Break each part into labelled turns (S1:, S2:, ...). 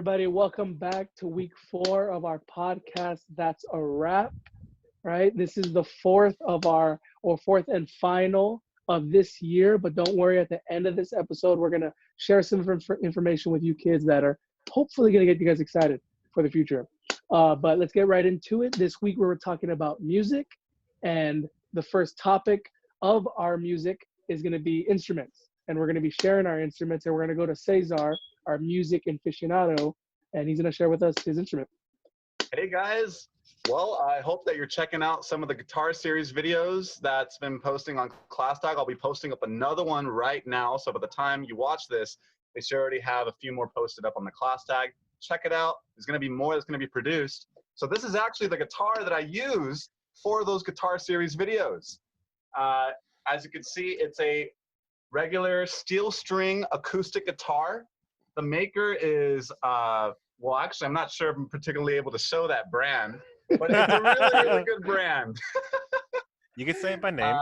S1: everybody? Welcome back to week 4 of our podcast. That's a wrap, right? This is the fourth and final of this year. But don't worry, at the end of this episode, we're going to share some information with you kids that are hopefully going to get you guys excited for the future. But let's get right into it. This week, we were talking about music, and the first topic of our music is going to be instruments. And we're going to be sharing our instruments, and we're going to go to Cesar, our music aficionado, and he's going to share with us his instrument.
S2: Hey guys, well, I hope that you're checking out some of the guitar series videos that's been posting on ClassTag. I'll be posting up another one right now, so by the time you watch this, they should already have a few more posted up on the ClassTag. Check it out. There's going to be more that's going to be produced. So this is actually the guitar that I use for those guitar series videos. As you can see, it's a regular steel string acoustic guitar. The maker is, well, actually, I'm not sure if I'm particularly able to show that brand, but it's a really, really good brand.
S3: You can say it by name.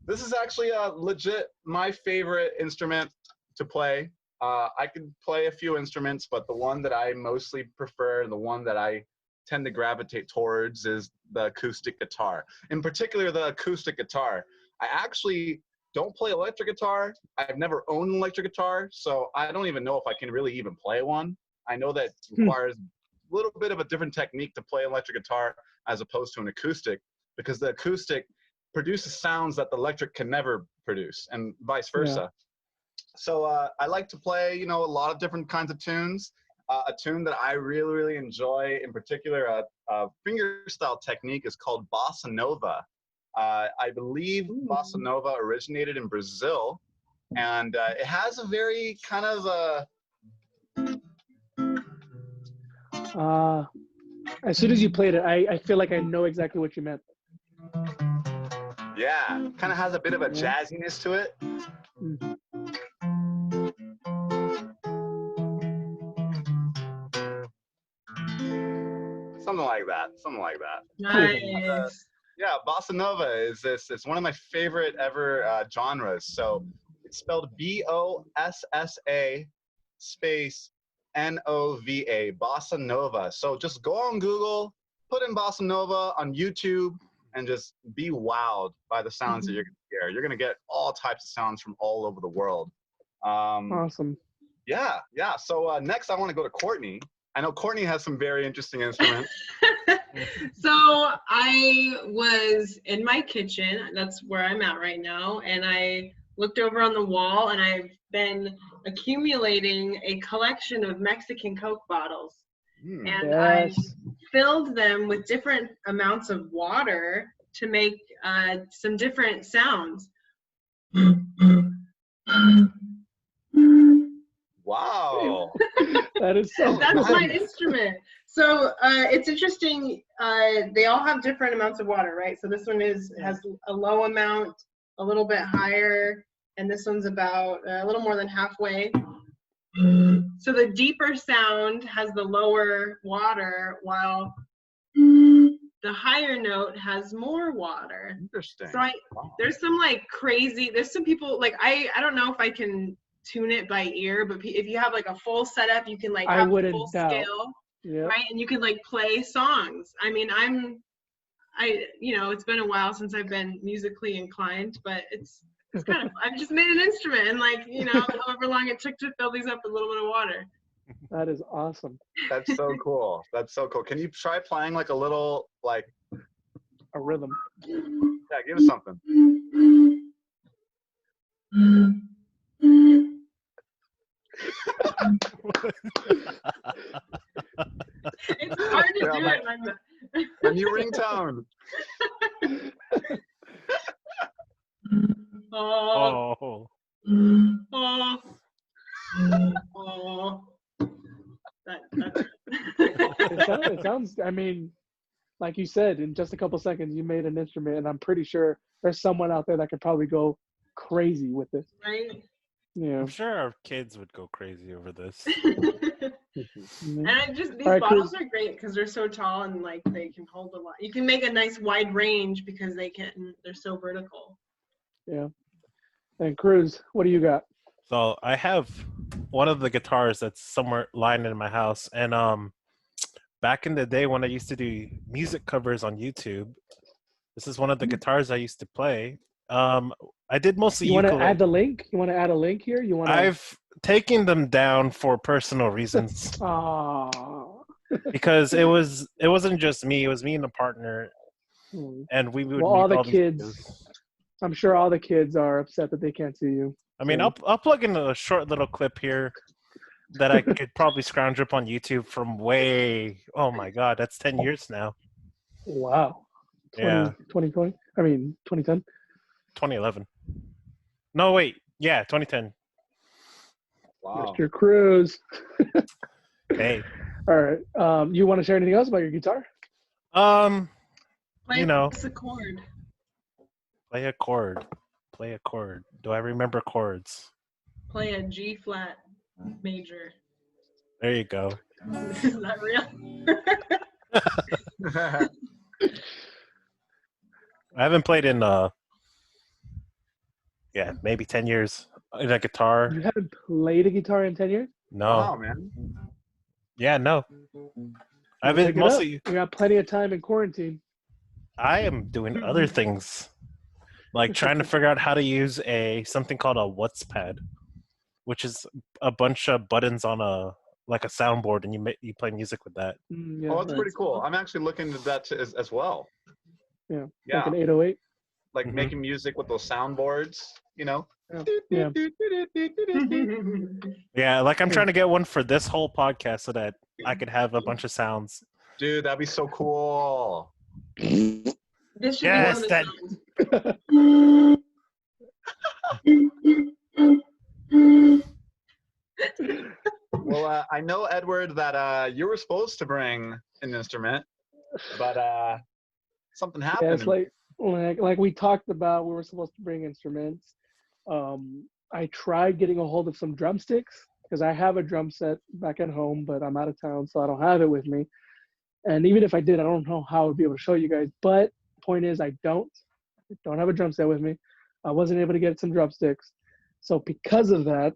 S2: This is actually legit my favorite instrument to play. I can play a few instruments, but the one that I mostly prefer and the one that I tend to gravitate towards is the acoustic guitar. In particular, the acoustic guitar. I actually don't play electric guitar. I've never owned an electric guitar, so I don't even know if I can really even play one. I know that requires a little bit of a different technique to play electric guitar as opposed to an acoustic, because the acoustic produces sounds that the electric can never produce, and vice versa. Yeah. So I like to play, a lot of different kinds of tunes. A tune that I really, really enjoy, in particular, a fingerstyle technique is called Bossa Nova. I believe Bossa Nova originated in Brazil, and it has a very kind of
S1: as soon as you played it, I feel like I know exactly what you meant.
S2: Yeah, kind of has a bit of a jazziness to it. Something like that.
S4: Nice.
S2: Yeah, Bossa Nova is this. It's one of my favorite ever genres. So it's spelled B-O-S-S-A space N-O-V-A, Bossa Nova. So just go on Google, put in Bossa Nova on YouTube, and just be wowed by the sounds that you're going to hear. You're going to get all types of sounds from all over the world.
S1: Awesome.
S2: Yeah. So next I want to go to Courtney. I know Courtney has some very interesting instruments.
S4: So I was in my kitchen, that's where I'm at right now, and I looked over on the wall, and I've been accumulating a collection of Mexican Coke bottles. And
S1: yes.
S4: I filled them with different amounts of water to make some different sounds.
S2: Wow.
S1: That is so
S4: That's my instrument. So it's interesting. They all have different amounts of water, right? So this one has a low amount, a little bit higher, and this one's about a little more than halfway. So the deeper sound has the lower water, while the higher note has more water.
S2: Interesting.
S4: So there's some there's some people I don't know if I can tune it by ear, but if you have a full setup, you can have full scale, right? And you can play songs. I mean, it's been a while since I've been musically inclined, but it's kind of, I've just made an instrument, and however long it took to fill these up with a little bit of water.
S1: That is awesome.
S2: That's so cool. That's so cool. Can you try playing a little
S1: a rhythm?
S2: Yeah, give us something.
S4: It's hard to do it like that.
S2: The new ringtone.
S4: Oh.
S1: It sounds, I mean, like you said, in just a couple seconds, you made an instrument, and I'm pretty sure there's someone out there that could probably go crazy with this.
S4: Right?
S1: Yeah.
S3: I'm sure our kids would go crazy over this.
S4: And these bottles are great because they're so tall, and they can hold a lot. You can make a nice wide range because they're so vertical.
S1: Yeah. And Cruz, what do you got?
S3: So I have one of the guitars that's somewhere lying in my house. And back in the day when I used to do music covers on YouTube, this is one of the guitars I used to play. I did mostly
S1: You want to
S3: ukulele.
S1: add the link? You want to add a link here? You want to?
S3: I've taken them down for personal reasons because it wasn't just me. It was me and a partner, and we would
S1: Well, all
S3: make
S1: the
S3: all these
S1: kids.
S3: videos.
S1: I'm sure all the kids are upset that they can't see you.
S3: I mean,
S1: Yeah.
S3: I'll plug in a short little clip here that I could probably scrounge up on YouTube from oh my God, that's 10 years now.
S1: Wow.
S3: Yeah.
S1: 2020. I mean, 2010.
S3: 2011. No, wait. Yeah, 2010.
S2: Wow.
S1: Mr. Cruz.
S3: Hey.
S1: All right. You want to share anything else about your guitar?
S4: Play
S3: You know.
S4: a chord.
S3: Play a chord. Play a chord. Do I remember chords?
S4: Play a G flat major.
S3: There you go.
S4: Is that real?
S3: I haven't played in maybe 10 years in a guitar.
S1: You haven't played a guitar in 10 years?
S3: No.
S2: Wow, man.
S3: Yeah, no. I've
S1: Pick
S3: been
S1: it
S3: mostly
S1: up. You got plenty of time in quarantine.
S3: I am doing other things. Like trying to figure out how to use something called a What's Pad, which is a bunch of buttons on a soundboard, and you play music with that.
S1: Yeah,
S2: Oh, that's
S1: right.
S2: pretty cool. I'm actually looking into that as well.
S1: Yeah.
S2: Yeah.
S1: Like an 808.
S2: Like
S3: Mhm.
S2: making music with those soundboards, you know?
S1: Yeah.
S3: Yeah, like I'm trying to get one for this whole podcast so that I could have a bunch of sounds.
S2: Dude, that'd be so cool.
S4: This should
S3: Yes,
S4: be one
S3: that-
S4: of the
S2: Well, I know, Edward, that you were supposed to bring an instrument, but something
S1: Yeah,
S2: happened.
S1: it's like we talked about, we were supposed to bring instruments. I tried getting a hold of some drumsticks because I have a drum set back at home, but I'm out of town, so I don't have it with me. And even if I did, I don't know how I would be able to show you guys. But point is, I don't have a drum set with me. I wasn't able to get some drumsticks. So because of that,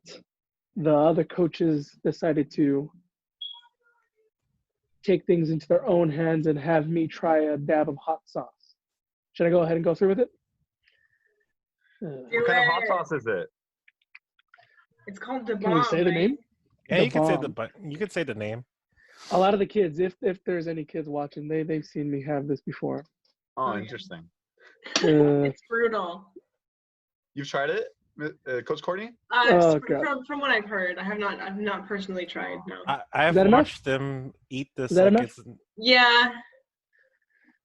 S1: the other coaches decided to take things into their own hands and have me try a dab of hot sauce. Should I go ahead and go through with it?
S2: What kind of hot sauce is it?
S4: It's called the
S1: Can we say the name?
S3: Yeah,
S1: The
S3: you can say
S1: bomb.
S3: you can say the name.
S1: A lot of the kids, if there's any kids watching, they've seen me have this before.
S2: Oh,
S4: yeah.
S2: interesting.
S4: It's brutal.
S2: You've tried it, Coach Courtney?
S1: Oh, God.
S4: From what I've heard, I've not personally tried. No.
S3: I've
S1: that enough?
S3: watched them eat this.
S1: Is that
S3: like
S1: enough?
S3: it's
S4: Yeah.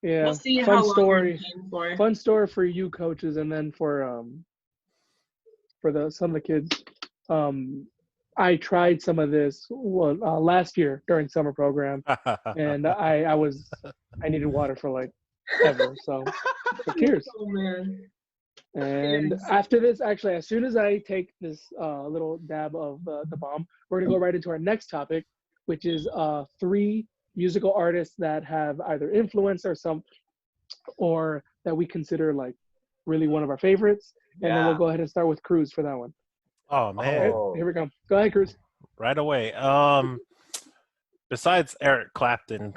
S1: Yeah.
S4: We'll see
S1: Fun
S4: how long
S1: story.
S4: we're paying for.
S1: Fun story for you coaches, and then for some of the kids. I tried some of this last year during summer program, and I needed water for like ever. So cheers.
S4: Oh man.
S1: And
S4: Cheers.
S1: after this, actually, as soon as I take this little dab of the bomb, we're gonna go right into our next topic, which is 3 musical artists that have either influenced or that we consider like really one of our favorites. And then we'll go ahead and start with Cruz for that one.
S3: Oh man.
S2: Oh.
S1: Here we go. Go ahead, Cruz.
S3: Right away. Besides Eric Clapton,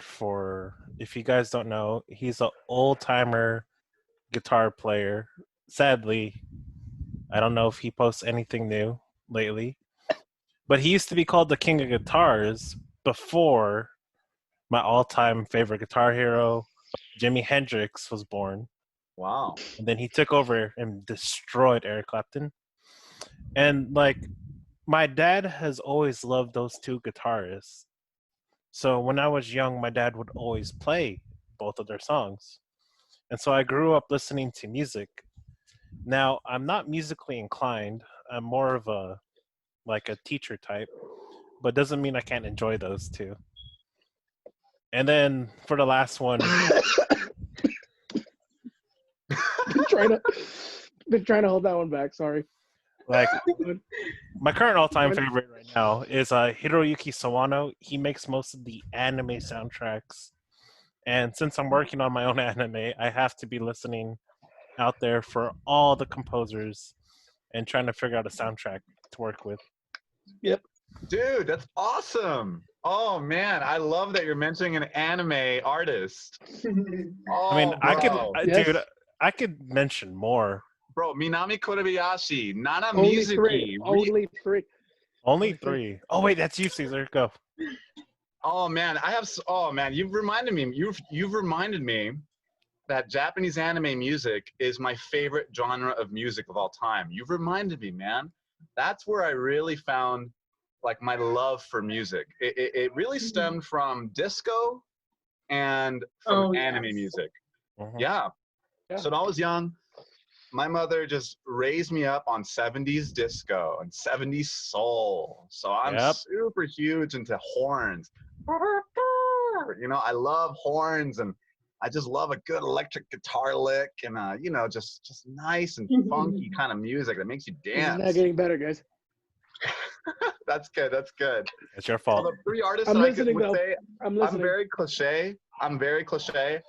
S3: if you guys don't know, he's an old timer guitar player. Sadly, I don't know if he posts anything new lately, but he used to be called the King of Guitars before my all-time favorite guitar hero, Jimi Hendrix, was born.
S2: Wow.
S3: And then he took over and destroyed Eric Clapton. And like, my dad has always loved those 2 guitarists. So when I was young, my dad would always play both of their songs. And so I grew up listening to music. Now, I'm not musically inclined. I'm more of a teacher type, but doesn't mean I can't enjoy those 2. And then for the last one,
S1: been trying to hold that one back. Sorry.
S3: like my current all-time favorite right now is Hiroyuki Sawano. He makes most of the anime soundtracks, and since I'm working on my own anime, I have to be listening out there for all the composers and trying to figure out a soundtrack to work with.
S2: Dude, that's awesome. Oh man, I love that you're mentioning an anime artist. Oh,
S3: I mean,
S1: Yes.
S3: dude, I could mention more.
S2: bro, Minami Kobayashi, Nana
S1: Only three.
S2: Mizuki.
S1: Only three.
S3: Only
S1: Only three.
S3: 3. Oh wait, that's you, Caesar. Go.
S2: Oh man, oh man, you've reminded me. You've reminded me that Japanese anime music is my favorite genre of music of all time. You've reminded me, man. That's where I really found like my love for music. It really stemmed from disco and from
S4: Oh,
S2: anime
S4: yes.
S2: music.
S3: Mhm.
S2: Yeah.
S1: Yeah.
S2: So when I was young, my mother just raised me up on 70s disco and 70s soul. So I'm
S3: Yep.
S2: super huge into horns. You know, I love horns and I just love a good electric guitar lick and you know, just nice and funky kind of music that makes you
S1: This is not
S2: dance.
S1: getting better, guys.
S2: That's good. That's good.
S3: It's your
S2: So
S3: fault.
S2: the three artists
S1: I'm
S2: that I
S1: listening,
S2: would
S1: though.
S2: say,
S1: I'm
S2: I'm
S1: listening.
S2: very cliche. I'm very cliche.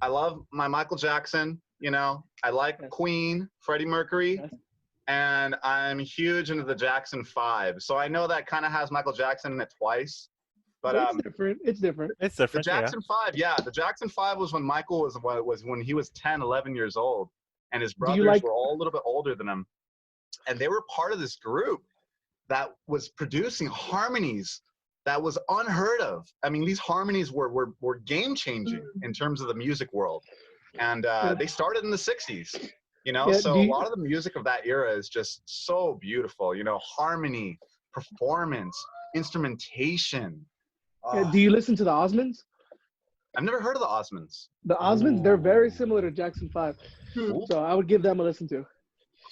S2: I love my Michael Jackson. You know, I like
S1: Yes.
S2: Queen, Freddie Mercury,
S1: Yes.
S2: and I'm huge into the Jackson 5. So I know that kind of has Michael Jackson in it twice. But
S1: It's different. It's different.
S3: It's
S2: the
S3: different. Yeah.
S2: Jackson 5, yeah, the Jackson 5 was when Michael was when he was 10, 11 years old, and his
S1: Do you
S2: brothers
S1: like-
S2: were all a little bit older than him, and they were part of this group that was producing harmonies that was unheard of. I mean, these harmonies were game changing in terms of the music world, and they started in the 60s. You know,
S1: Yeah,
S2: so
S1: do
S2: a
S1: you-
S2: lot of the music of that era is just so beautiful. You know, harmony, performance, instrumentation.
S1: Do you listen to the Osmonds?
S2: I've never heard of the Osmonds.
S1: The Osmonds, they're very
S3: Ooh.
S1: similar to Jackson 5.
S2: Cool.
S1: So I would give them a listen to.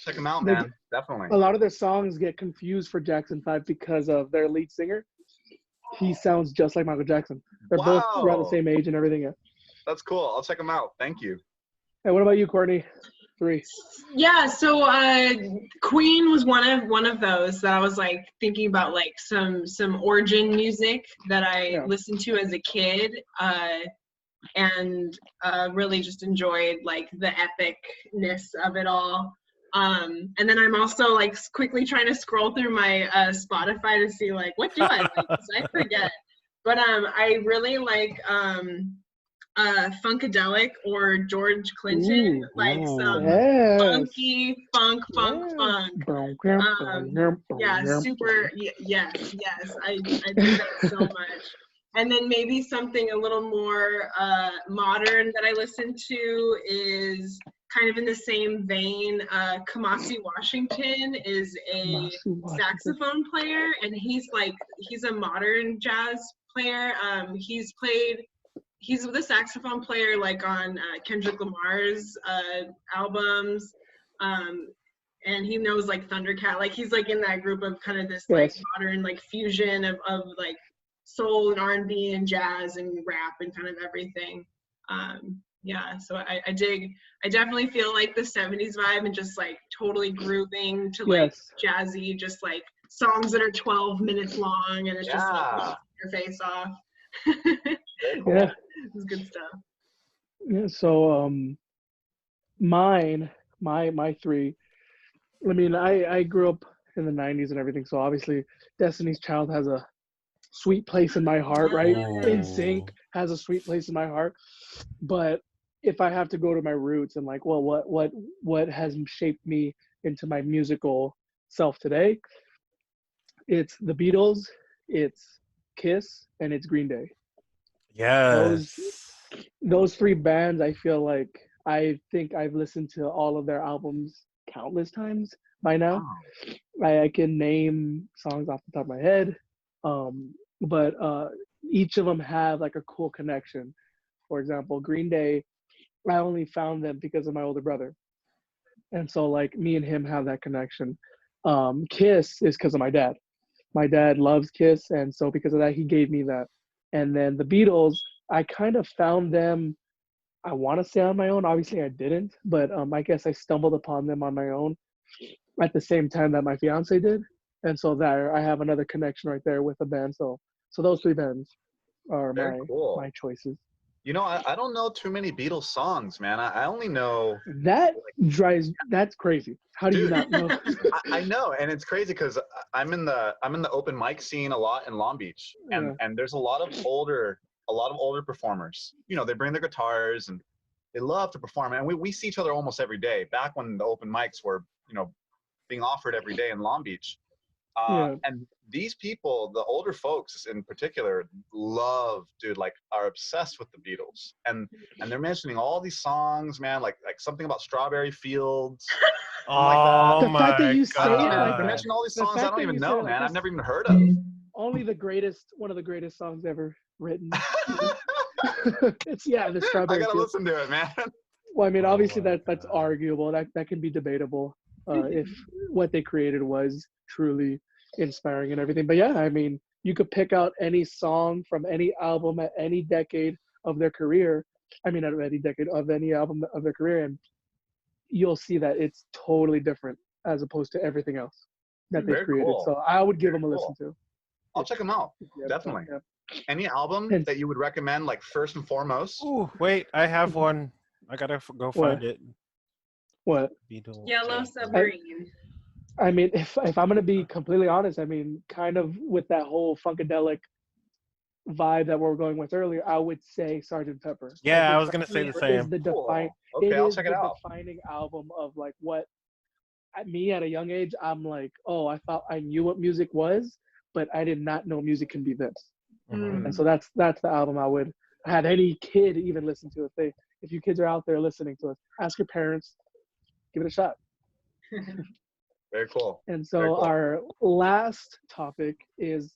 S2: Check them out,
S1: They-
S2: man. Definitely.
S1: A lot of their songs get confused for Jackson 5 because of their lead singer. He sounds just like Michael Jackson. They're both around the
S2: Wow.
S1: same age and everything. Yeah.
S2: That's cool. I'll check them out. Thank you.
S1: Hey, what about you, Courtney? 3.
S4: Yeah, so Queen was one of those that I was like thinking about, like some origin music that I
S1: Yeah.
S4: listened to as a kid, and really just enjoyed like the epicness of it all. And then I'm also like quickly trying to scroll through my Spotify to see like what do I like, 'cause I forget. But I really like Funkadelic or George Clinton,
S1: Ooh.
S4: like some
S1: Yes.
S4: funky funk. Yeah, super. Yes. I do that so much. And then maybe something a little more modern that I listen to is kind of in the same vein. Kamasi Washington is a saxophone player, and he's a modern jazz player. He's the saxophone player like on Kendrick Lamar's albums, and he knows like Thundercat. Like he's like in that group of kind of this like
S1: Yes.
S4: modern like fusion of like soul and R&B and jazz and rap and kind of everything. Yeah, so I definitely feel like the 70s vibe and just like totally grooving to like
S1: Yes.
S4: jazzy, just like songs that are 12 minutes long, and it's just like
S2: Yeah.
S4: your face off.
S2: Very cool.
S1: Yeah.
S4: It's good stuff.
S1: Yeah. So my 3. I mean, I grew up in the 90s and everything, so obviously Destiny's Child has a sweet place in my heart, right?
S3: Ooh.
S1: NSYNC has a sweet place in my heart. But if I have to go to my roots and like, well, what has shaped me into my musical self today, it's the Beatles, it's Kiss, and it's Green Day.
S3: Yes.
S1: Those 3 bands, I feel like I think I've listened to all of their albums countless times by now.
S2: Wow.
S1: I can name songs off the top of my head, but each of them have like a cool connection. For example, Green Day, I only found them because of my older brother, and so like me and him have that connection. Kiss is because of my dad. My dad loves Kiss, and so because of that, he gave me that. And then the Beatles, I kind of found them, I want to say on my own. Obviously, I didn't, but I guess I stumbled upon them on my own at the same time that my fiance did, and so there I have another connection right there with the band. So those 3 bands are
S2: Very cool.
S1: my choices.
S2: You know, I don't know too many Beatles songs, man. I only know,
S1: That's crazy. How do you
S2: dude.
S1: not know?
S2: I know, and it's crazy because I'm in the open mic scene a lot in Long Beach, and
S1: Yeah.
S2: and there's a lot of older performers. You know, they bring their guitars and they love to perform, and we see each other almost every day. Back when the open mics were, being offered every day in Long Beach,
S1: Yeah.
S2: and these people, the older folks in particular, are obsessed with the Beatles, and they're mentioning all these songs, man, like something about Strawberry Fields, something like that.
S3: Oh
S1: The fact that
S3: my
S1: you say it like
S2: They
S1: that,
S2: mention all these
S1: the
S2: songs I
S1: fact
S2: don't
S1: that
S2: even
S1: you say
S2: know,
S1: it like
S2: man. I've
S1: this,
S2: never even heard of.
S1: only one of the greatest songs ever written. It's the
S2: I
S1: Strawberry
S2: gotta
S1: Fields.
S2: listen to it, man.
S1: Well, I mean,
S3: Oh
S1: obviously
S3: my
S1: that's
S3: God.
S1: arguable. That can be debatable if what they created was truly inspiring and everything. But yeah, I mean, you could pick out any song from any album at any decade of their career. I mean, out of any decade of any album of their career, and you'll see that it's totally different as opposed to everything else that they've
S2: Very
S1: created.
S2: cool.
S1: So I would give
S2: Very
S1: them a listen
S2: cool.
S1: to.
S2: I'll check them out.
S1: If you have time,
S2: Definitely.
S1: yeah.
S2: Any album
S1: And
S2: that you would recommend, like first and foremost?
S3: Ooh, wait, I have one. I gotta go
S1: What?
S3: find it.
S1: what?
S3: Beetle
S4: Yellow
S3: Jam.
S4: Submarine.
S1: I mean, if I'm gonna be completely honest, I mean, kind of with that whole funkadelic vibe that we were going with earlier, I would say Sergeant Pepper.
S3: Yeah, I
S1: think
S3: was gonna say the
S1: Pepper is
S3: same.
S1: the
S2: Cool.
S1: it
S2: Okay, I'll
S1: is
S2: check
S1: the
S2: it out.
S1: defining album of like what at me at a young age. I'm like, oh, I thought I knew what music was, but I did not know music can be this.
S3: Mhm.
S1: And so that's the album I would have any kid even listen to. If you kids are out there listening to us, ask your parents, give it a shot.
S2: Very cool.
S1: And
S2: Very
S1: so
S2: cool.
S1: our last topic is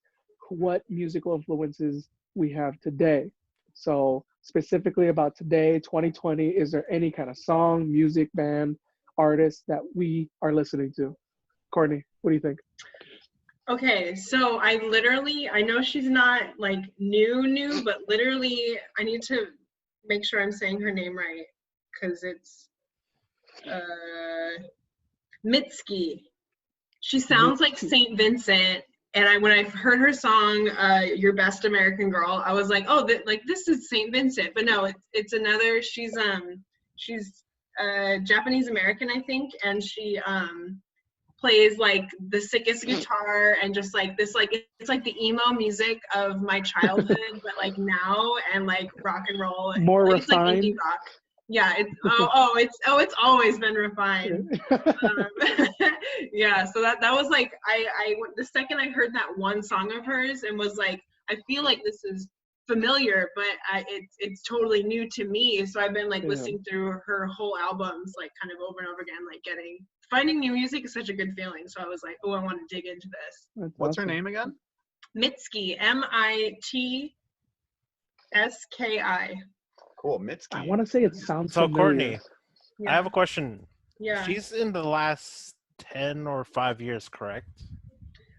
S1: what musical influences we have today. So specifically about today, 2020, is there any kind of song, music, band, artist that we are listening to? Courtney, what do you think?
S4: Okay, so I know she's not like new, but literally I need to make sure I'm saying her name right because it's Mitski. She sounds like
S1: Mitski.
S4: Saint Vincent, and when I heard her song "Your Best American Girl," I was like, oh, this is Saint Vincent, but no, it's another. She's Japanese American, I think, and she plays like the sickest guitar and just like this, like it's like the emo music of my childhood, but like now and like rock and roll.
S1: More
S4: Like, it's like indie
S1: refined.
S4: rock. Yeah, it's it's always been refined. Yeah, so that was like I the second I heard that one song of hers and was like, I feel like this is familiar, but it's totally new to me. So I've been like
S1: Yeah.
S4: listening through her whole albums like kind of over and over again, like finding new music is such a good feeling. So I was like, oh, I want to dig into this.
S1: That's
S2: What's her
S1: awesome.
S2: name again?
S4: Mitski, Mitski.
S2: Cool, Mitski.
S1: I want to say it sounds
S3: So,
S1: familiar.
S3: Courtney, I have a question.
S4: Yeah,
S3: She's in the last 10 or 5 years, correct?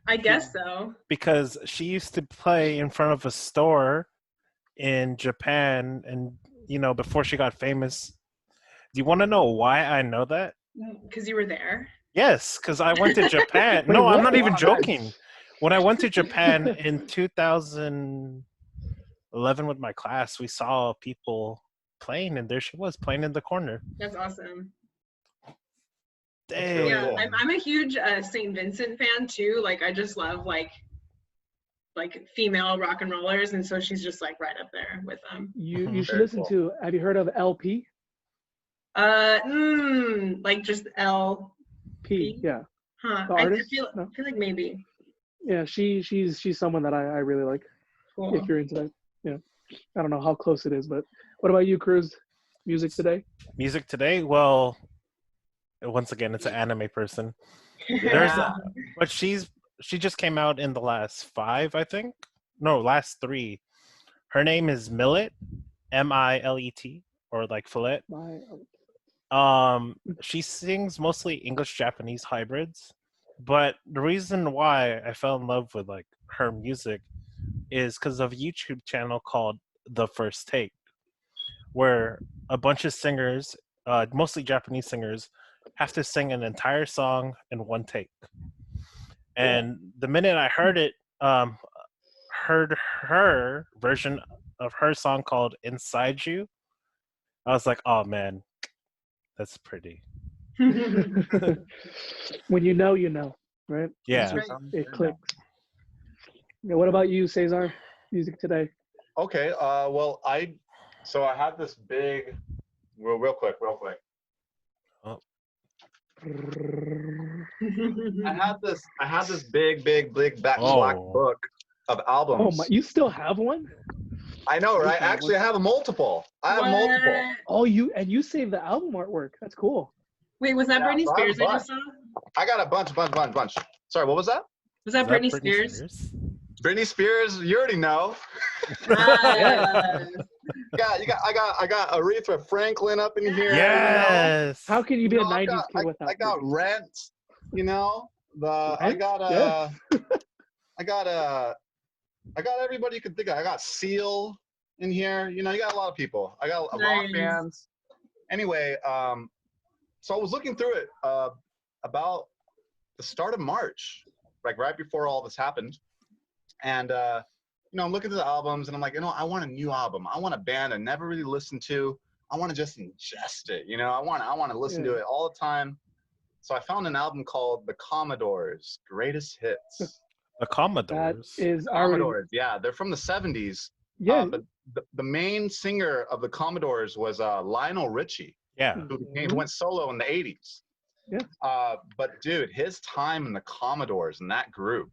S4: I guess so.
S3: Because she used to play in front of a store in Japan, and before she got famous. Do you want to know why I know that?
S4: Because you were there.
S3: Yes, because I went to Japan.
S1: Wait,
S3: No, I'm
S1: what?
S3: not even
S2: Wow,
S3: joking.
S2: nice.
S3: When I went to Japan in 2011 with my class, we saw people playing, and there she was playing in the corner.
S4: That's awesome.
S2: That's really
S4: Yeah,
S2: cool.
S4: I'm a huge St. Vincent fan too. Like I just love like female rock and rollers, and so she's just like right up there with them.
S1: You should
S2: Very
S1: listen
S2: cool.
S1: to. Have you heard of LP?
S4: Like just L.
S1: P. Yeah.
S4: Huh.
S1: The
S4: I
S1: artist?
S4: feel
S1: No?
S4: like maybe.
S1: Yeah. She's someone that I really like.
S4: Cool.
S1: If you're into that. Yeah. I don't know how close it is, but what about you, Cruz? Music today?
S3: Music today? Well, once again, it's an anime person.
S4: Yeah.
S3: But she just came out in the last 5, I think. No, last 3. Her name is Millet, Milet, or like Fillet. She sings mostly English Japanese hybrids, but the reason why I fell in love with like her music is because of a YouTube channel called The First Take, where a bunch of singers, mostly Japanese singers, have to sing an entire song in one take. And the minute I heard it, heard her version of her song called "Inside You," I was like, "Oh man, that's pretty."
S1: When you know, right?
S3: Yeah.
S4: right.
S1: It clicks. Yeah, what about you, Cesar? Music today.
S2: Okay. Well, I had this big, real quick.
S3: Oh,
S2: I had this big black
S3: oh,
S2: book of
S1: Oh
S2: albums.
S1: my! You still have one?
S2: I know, right?
S1: Okay,
S2: Actually, I have multiple. I have multiple.
S4: What?
S1: Oh, you saved the album artwork. That's cool.
S4: Wait, was that
S2: Yeah,
S4: Britney
S2: so I have a
S4: Spears I just saw?
S2: I got a bunch. Sorry, what was that?
S4: Was that
S3: is that
S4: Britney Spears?
S2: Britney Spears. You already know.
S4: Ah,
S2: I got Aretha Franklin up in here.
S3: Yes.
S1: How can you be
S2: You
S1: a
S2: know,
S1: '90s kid without?
S2: I got
S1: Britney?
S2: Rent. You know, I
S1: Rent?
S2: got
S1: Yeah.
S2: I got everybody you could think of. I got Seal in here. You know, you got a lot of people. I got rock
S4: Nice.
S2: bands. Anyway, so I was looking through it about the start of March, like right before all this happened, and you know, I'm looking through the albums, and I'm like, you know, I want a new album. I want a band I never really listened to. I want to just ingest it. You know, I want to listen to
S1: Yeah.
S2: it all the time. So I found an album called The Commodores' Greatest Hits.
S3: The
S1: That
S3: Commodores.
S1: is already.
S2: Commodores, yeah, they're from the 70s.
S1: Yeah.
S2: But the main singer of the Commodores was Lionel Richie,
S3: Yeah.
S2: who went solo in the 80s.
S1: Yeah.
S2: But dude, his time in the Commodores and that group,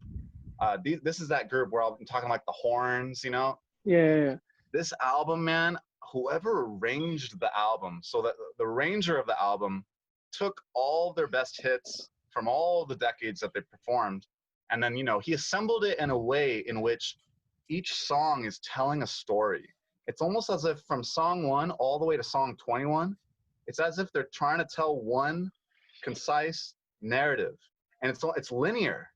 S2: this is that group where I'm talking like the horns, you know?
S1: Yeah.
S2: This album, man, whoever arranged the album, so that the arranger of the album took all their best hits from all the decades that they performed, and then, you know, he assembled it in a way in which each song is telling a story. It's almost as if from song 1 all the way to song 21, it's as if they're trying to tell one concise narrative, and it's linear,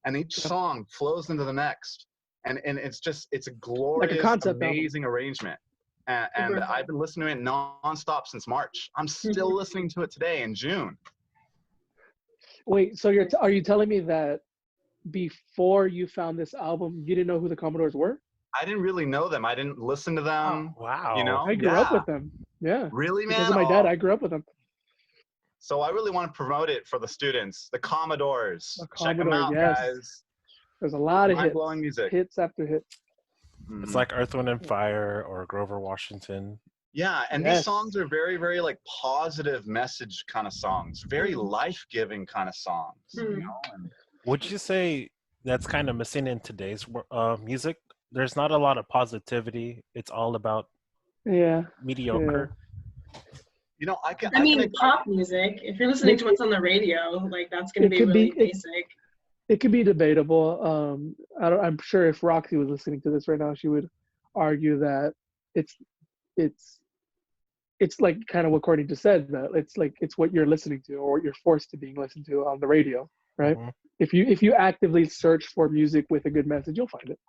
S2: and each song flows into the next, and it's a glorious,
S1: concept album.
S2: amazing arrangement. And I've been listening to it nonstop since March. I'm still listening to it today in June.
S1: Wait, so are you telling me that before you found this album, you didn't know who the Commodores were?
S2: I didn't really know them. I didn't listen to them.
S3: Wow.
S2: You know,
S1: I grew up with them. Yeah.
S2: Really, man.
S1: Because of my dad, I grew up with them.
S2: So I really want to promote it for the students, the Commodores.
S1: The
S2: Check them
S1: Commodores,
S2: out,
S1: yes.
S2: guys.
S1: There's a lot of hits.
S2: Mind-blowing music.
S1: Hits after hits.
S3: It's
S2: Mhm.
S3: like Earth, Wind, and Fire or Grover Washington.
S2: Yeah, and
S1: Yes.
S2: these songs are very, very like positive message kind of songs, very life-giving kind of songs. You know? And
S3: Would you say that's kind of missing in today's music? There's not a lot of positivity. It's all about
S1: Yeah.
S3: mediocre.
S2: you know,
S4: I mean, pop music. If you're listening to what's on the radio, like that's going to be
S1: could
S4: really
S1: be-
S4: basic.
S1: It could be debatable. I'm sure if Roxy was listening to this right now, she would argue that it's like kind of what Courtney just said, that it's what you're listening to or what you're forced to being listened to on the radio, right?
S3: Mhm.
S1: If you actively search for music with a good message, you'll find it,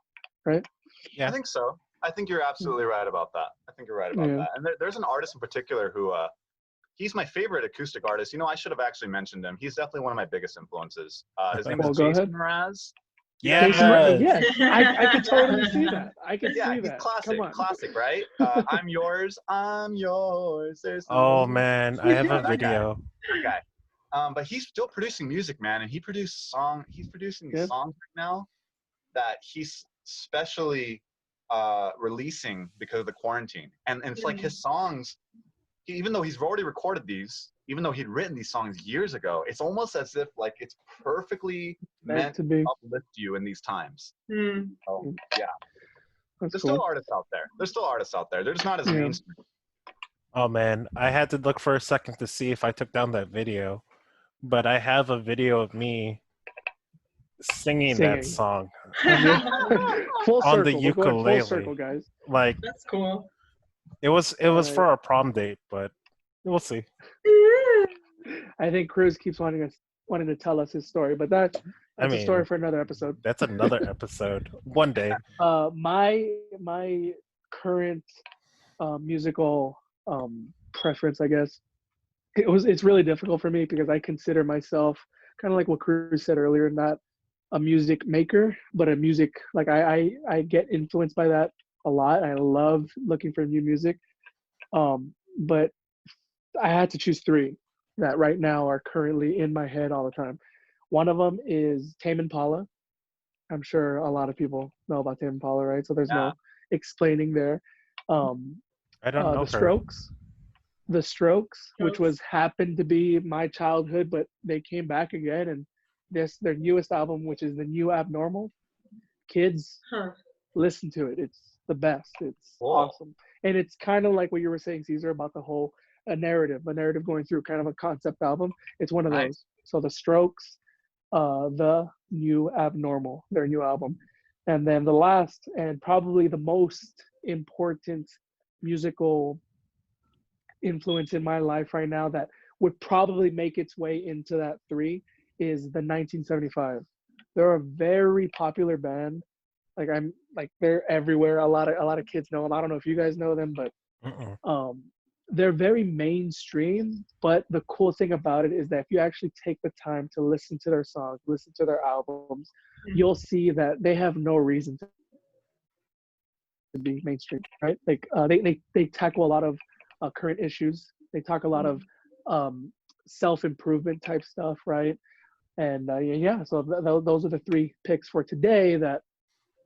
S1: right?
S3: Yeah.
S2: I think so. I think you're absolutely right about that.
S1: Yeah.
S2: And there's an artist in particular who, he's my favorite acoustic artist. You know, I should have actually mentioned him. He's definitely one of my biggest influences. His name
S1: Well,
S2: is
S1: go
S2: Jason
S1: ahead.
S2: Mraz.
S3: Yeah.
S1: Jason Mraz, yeah, I could totally see that. I could
S2: Yeah,
S1: see
S2: he's
S1: that.
S2: classic,
S1: Come on.
S2: classic, right? I'm yours, There's
S3: Oh
S2: no-
S3: man, I have
S2: Yeah,
S3: a
S2: that guy.
S3: video.
S2: That guy. But he's still producing music, man, and he's producing these
S1: Yeah.
S2: songs right now that he's specially releasing because of the quarantine. And it's like his songs, even though he's already recorded these, even though he'd written these songs years ago, it's almost as if like it's perfectly meant
S1: to be.
S2: uplift you in these times.
S4: Hmm.
S2: So yeah,
S1: That's
S2: there's
S1: cool.
S2: still artists out there. They're just not as
S1: Yeah.
S2: mainstream.
S3: Oh man, I had to look for a second to see if I took down that video, but I have a video of me singing that
S1: Singing.
S3: song.
S1: Full
S3: On the
S1: circle. We're going
S3: ukulele.
S1: full circle, guys.
S3: Like
S4: That's cool.
S3: it was for our prom date, but we'll see.
S1: I think Cruz keeps wanting to tell us his story, but that's a
S3: mean,
S1: story for another episode.
S3: That's another episode. One day.
S1: My current musical preference, I guess, it's really difficult for me because I consider myself kind of like what Cruz said earlier, not a music maker, but a music, like I get influenced by that a lot. I love looking for new music. But I had to choose three that right now are currently in my head all the time. One of them is Tame Impala. I'm sure a lot of people know about Tame Impala, right? So there's
S2: Yeah.
S1: no explaining there.
S3: I don't know
S1: The
S3: her.
S1: Strokes, which
S4: Strokes.
S1: was happened to be my childhood, but they came back again, and their newest album, which is the New Abnormal. Kids,
S4: Huh.
S1: listen to it. It's the best. It's
S2: Cool.
S1: awesome, and it's kind of like what you were saying, Caesar, about the whole a narrative going through, kind of a concept album. It's one of
S2: Nice.
S1: those. So the Strokes, the New Abnormal, their new album, and then the last and probably the most important musical influence in my life right now that would probably make its way into that three is the 1975. They're a very popular band. They're everywhere. A lot of kids know them. I don't know if you guys know them, but
S3: Mm-mm.
S1: they're very mainstream. But the cool thing about it is that if you actually take the time to listen to their songs, listen to their albums, you'll see that they have no reason to be mainstream, right? Like they tackle a lot of current issues. They talk a lot of self-improvement type stuff, right? And yeah, so those are the three picks for today that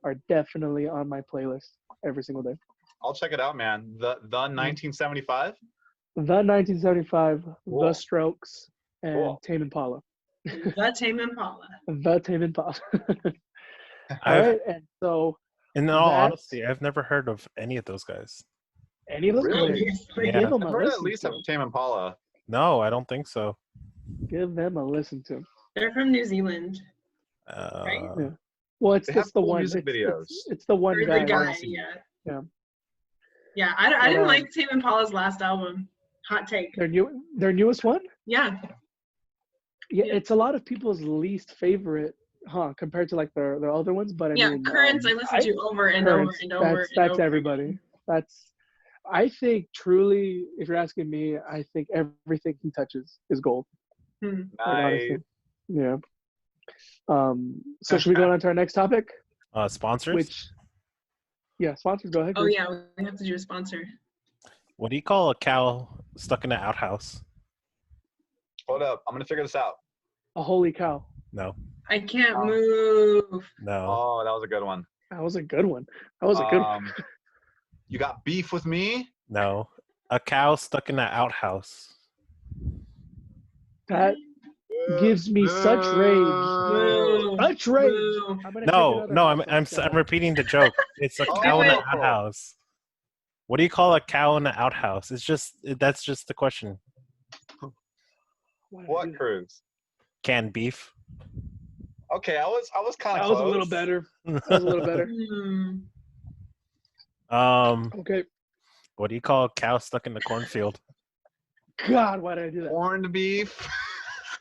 S1: are definitely on my playlist every single day.
S2: I'll check it out, man. The 1975.
S1: The 1975,
S2: Cool.
S1: The Strokes, and
S2: Cool.
S1: Tame Impala.
S4: The Tame Impala.
S1: The Tame Impala. All
S3: I've,
S1: right, and so
S3: in all
S1: that's-
S3: honesty, I've never heard of any of those guys.
S1: any of them,
S2: Really?
S4: Obviously.
S3: Yeah.
S1: give them a
S2: I've heard at
S1: listen
S2: least
S1: to.
S2: of Tame Impala.
S3: No, I don't think so.
S1: Give them a listen to.
S4: They're from New Zealand.
S1: Yeah. Well, it's
S2: They have
S1: just the
S2: cool
S1: one.
S2: music videos.
S1: It's the one
S4: Or
S1: guy.
S4: the guy,
S1: right?
S4: yeah.
S1: Yeah.
S4: Yeah, I didn't
S1: um,
S4: like Tame Impala's last album. Hot take.
S1: Their newest one.
S4: Yeah.
S1: Yeah,
S4: Yeah.
S1: it's a lot of people's least favorite, compared to like their other ones. But I
S4: Yeah,
S1: mean,
S4: Currents I listen to over and over
S1: Currents,
S4: and over.
S1: that's everybody. I think truly, if you're asking me, I think everything he touches is gold. Like, honestly.
S2: Nice.
S1: Yeah. So should we go on to our next topic?
S3: Sponsors?
S1: Which, yeah, sponsors. Go ahead.
S4: Oh
S1: Chris.
S4: yeah, we have to do a sponsor.
S3: What do you call a cow stuck in an outhouse?
S2: Hold up. I'm going to figure this out.
S1: A holy cow.
S3: No.
S4: I can't
S2: Um,
S4: move.
S3: No.
S2: Oh, that was a good one.
S1: That was a good one. That was a good one.
S2: You got beef with me?
S3: No. A cow stuck in an outhouse.
S1: That gives me such rage.
S4: Boo.
S1: Such rage.
S4: Boo.
S1: I'm gonna
S3: No,
S1: take
S3: no,
S1: another
S3: I'm
S1: hot shot.
S3: repeating the joke. It's a
S2: Oh.
S3: cow in an
S2: Do it.
S3: outhouse. What do you call a cow in an outhouse? That's just the question.
S1: Why did I do
S2: What,
S1: that?
S2: Cruz?
S3: Canned beef.
S2: Okay, I was kind of
S1: That
S2: close.
S1: was a little better. That was a little better. Okay.
S3: What do you call a cow stuck in the cornfield?
S1: God, why did I do that?
S2: Corned beef.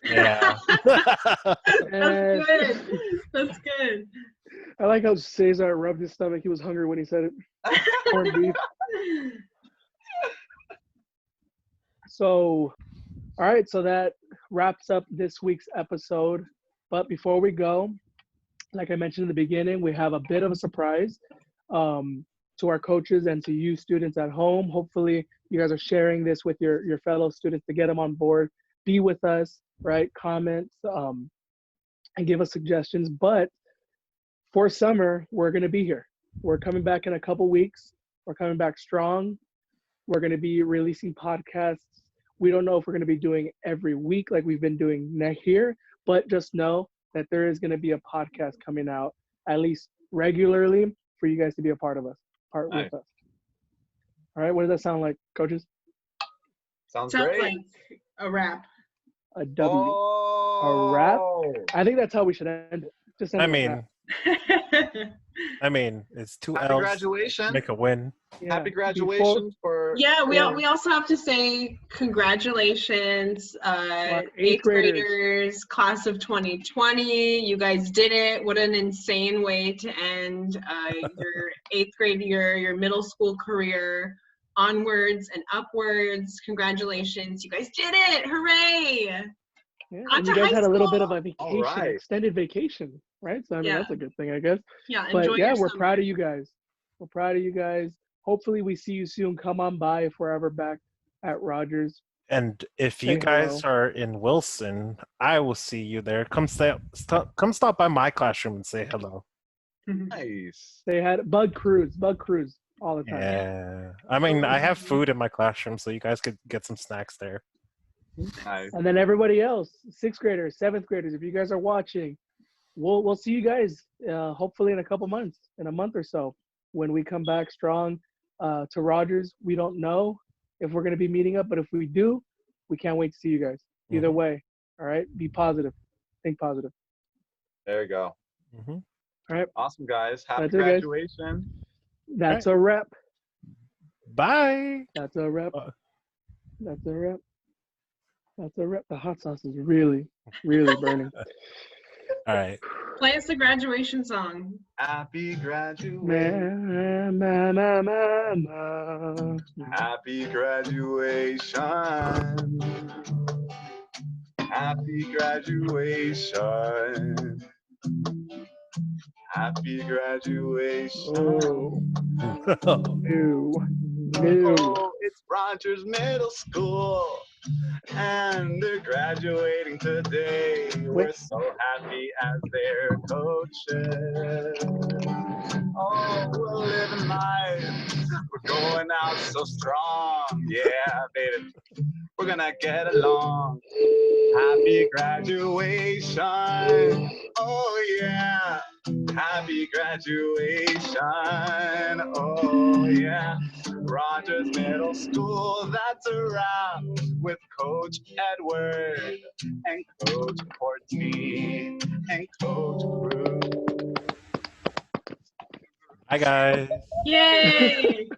S3: Yeah.
S4: That's
S1: And
S4: good. That's good.
S1: I like how Cesar rubbed his stomach. He was hungry when he said it. Corned beef. So, all right. So that wraps up this week's episode. But before we go, like I mentioned in the beginning, we have a bit of a surprise to our coaches and to you students at home. Hopefully, you guys are sharing this with your fellow students to get them on board. Be with us, right? Comment and give us suggestions. But for summer, we're going to be here. We're coming back in a couple weeks. We're coming back strong. We're going to be releasing podcasts. We don't know if we're going to be doing every week like we've been doing here, but just know that there is going to be a podcast coming out at least regularly for you guys to be a part
S2: Nice.
S1: with us. All right, what does that sound like, coaches?
S2: Sounds
S4: Sounds
S2: great.
S4: like a wrap.
S1: A W.
S2: Oh.
S1: wrap? I think that's how we should end it. Just end
S3: I
S1: it like
S3: mean, it's two
S2: Happy
S3: L's
S2: graduation.
S3: make a win.
S1: that. Yeah.
S2: Happy
S1: Before-
S2: graduation for
S4: Yeah, we
S1: Yeah.
S4: we also have to say congratulations,
S1: eighth
S4: eighth
S1: graders.
S4: graders, class of 2020. You guys did it. What an insane way to end your eighth grade year, your middle school career. Onwards and upwards. Congratulations. You guys did it. Hooray.
S1: Yeah,
S4: On
S1: and
S4: to
S1: you guys
S4: high
S1: had a little bit of
S4: school.
S1: a vacation,
S2: right.
S1: extended vacation, right? So I mean,
S4: Yeah.
S1: that's a good thing, I guess.
S4: Yeah,
S1: But
S4: enjoy
S1: yeah,
S4: your
S1: we're
S4: summer.
S1: proud of you guys. We're proud of you guys. Hopefully, we see you soon. Come on by if we're ever back at Rogers.
S3: And if
S1: Say
S3: you guys
S1: hello.
S3: are in Wilson, I will see you there. Come stop by my classroom and say hello.
S2: Nice.
S1: They had Bug Cruise all the time.
S3: Yeah. I mean, I have food in my classroom, so you guys could get some snacks there.
S2: Nice.
S1: And then everybody else, 6th graders, 7th graders, if you guys are watching, we'll see you guys hopefully in a couple months, in a month or so, when we come back strong to Rogers. We don't know if we're going to be meeting up, but if we do, we can't wait to see you guys. Either way, all right? Be positive. Think positive.
S2: There you go.
S3: Mm-hmm.
S1: All right.
S2: Awesome, guys. Happy
S1: That's it, guys.
S2: graduation.
S1: That's a wrap.
S3: Bye.
S1: That's a wrap. That's a wrap. That's a wrap. The hot sauce is really, really burning.
S3: All right.
S4: Play us the graduation song.
S2: Happy graduation.
S1: Ma, ma, ma, ma, ma.
S2: Happy graduation. Happy graduation. Happy graduation.
S1: Oh, ew. Ew.
S2: Oh, it's Rogers Middle School, and they're graduating today. We're so happy as their coaches. Oh, we're living life. We're going out so strong. Yeah, baby. We're gonna get along. Happy graduation. Oh, yeah. Happy graduation. Oh, yeah. Rogers Middle School, that's a wrap with Coach Edward and Coach Courtney and Coach Bruce.
S3: Bye, guys.
S4: Yay!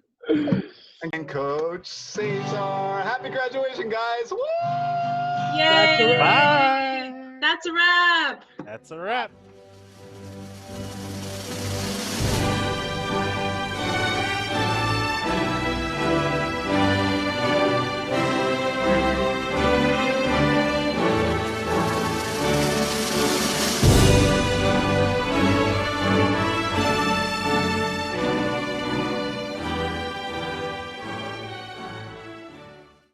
S2: And Coach Cesar. Happy graduation, guys. Woo!
S4: Yay!
S3: Bye.
S4: That's a wrap.
S3: That's a wrap.